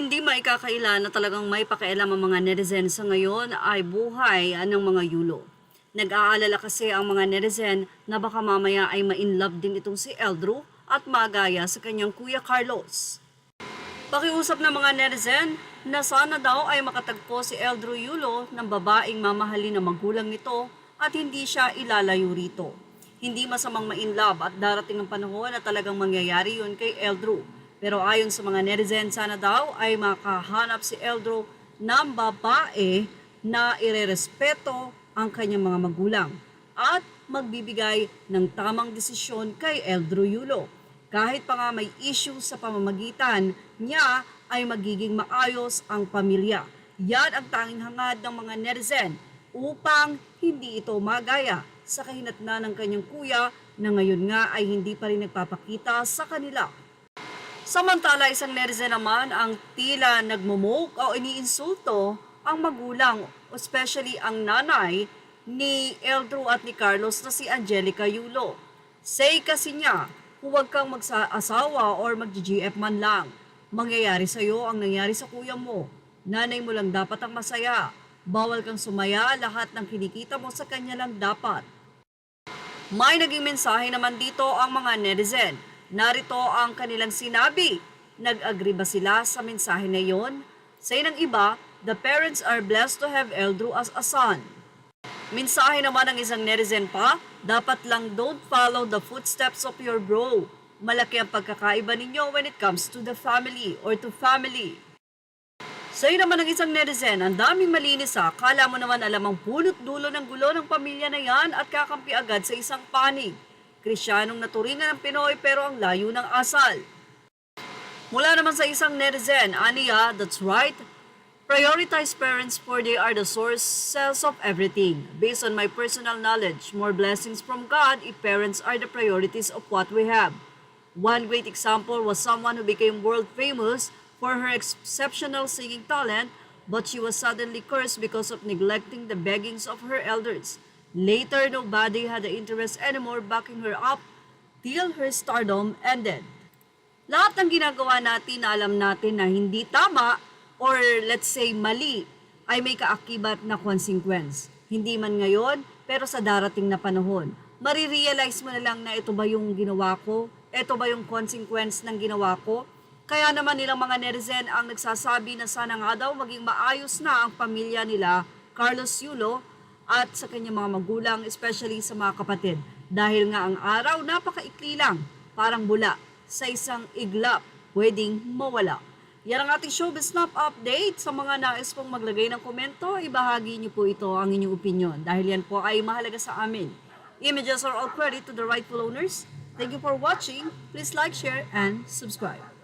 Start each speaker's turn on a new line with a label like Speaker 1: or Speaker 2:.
Speaker 1: Hindi maikakaila na talagang may pakialam ang mga netizen sa ngayon ay buhay ng mga yulo. Nag-aalala kasi ang mga netizen na baka mamaya ay ma-inlove din itong si Eldrew at magaya sa kanyang kuya Carlos. Pakiusap ng mga netizen na sana daw ay makatagpo si Eldrew Yulo ng babaeng mamahalin ng magulang nito at hindi siya ilalayo rito. Hindi masamang ma-inlove at darating ang panahon na talagang mangyayari yun kay Eldrew. Pero ayon sa mga netizen, sana daw ay makahanap si Eldrew ng babae na irerespeto ang kanyang mga magulang at magbibigay ng tamang desisyon kay Eldrew Yulo. Kahit pa nga may issue sa pamamagitan niya ay magiging maayos ang pamilya. Yan ang tanging hangad ng mga netizen upang hindi ito magaya sa kahinatnan ng kanyang kuya na ngayon nga ay hindi pa rin nagpapakita sa kanila. Samantala, isang netizen naman ang tila nagmumok o iniinsulto ang magulang, especially ang nanay ni Eldrew at ni Carlos na si Angelica Yulo. Say kasi niya, huwag kang mag-asawa or mag-GF man lang. Mangyayari sa iyo ang nangyari sa kuya mo. Nanay mo lang dapat ang masaya. Bawal kang sumaya, lahat ng kinikita mo sa kanya lang dapat. May naging mensahe naman dito ang mga netizen. Narito ang kanilang sinabi. Nag-agree ba sila sa mensahe na yon? Say ng iba, the parents are blessed to have Eldrew as a son. Mensahe naman ng isang netizen pa, dapat lang don't follow the footsteps of your bro. Malaki ang pagkakaiba ninyo when it comes to the family or to family. Say naman ng isang netizen, ang daming malinis ha, kala mo naman alam ang pulot dulo ng gulo ng pamilya na yan at kakampi agad sa isang panig. Krisyanong naturingan ng Pinoy pero ang layo ng asal. Mula naman sa isang netizen, aniya, that's right. Prioritize parents for they are the sources of everything. Based on my personal knowledge, more blessings from God if parents are the priorities of what we have. One great example was someone who became world famous for her exceptional singing talent, but she was suddenly cursed because of neglecting the beggings of her elders. Later, nobody had the interest anymore backing her up till her stardom ended. Lahat ng ginagawa natin na alam natin na hindi tama or let's say mali ay may kaakibat na consequence. Hindi man ngayon, pero sa darating na panahon. Marirealize mo na lang na ito ba yung ginawa ko? Ito ba yung consequence ng ginawa ko? Kaya naman nilang mga netizen ang nagsasabi na sana nga daw maging maayos na ang pamilya nila Carlos Yulo at sa kanyang mga magulang, especially sa mga kapatid. Dahil nga ang araw napakaikli lang, parang bula, sa isang iglap, pwedeng mawala. Yan ang ating Showbiz Snap Update. Sa mga nais pong maglagay ng komento, ibahagi niyo po ito ang inyong opinion dahil yan po ay mahalaga sa amin. Images are all credit to the rightful owners. Thank you for watching. Please like, share, and subscribe.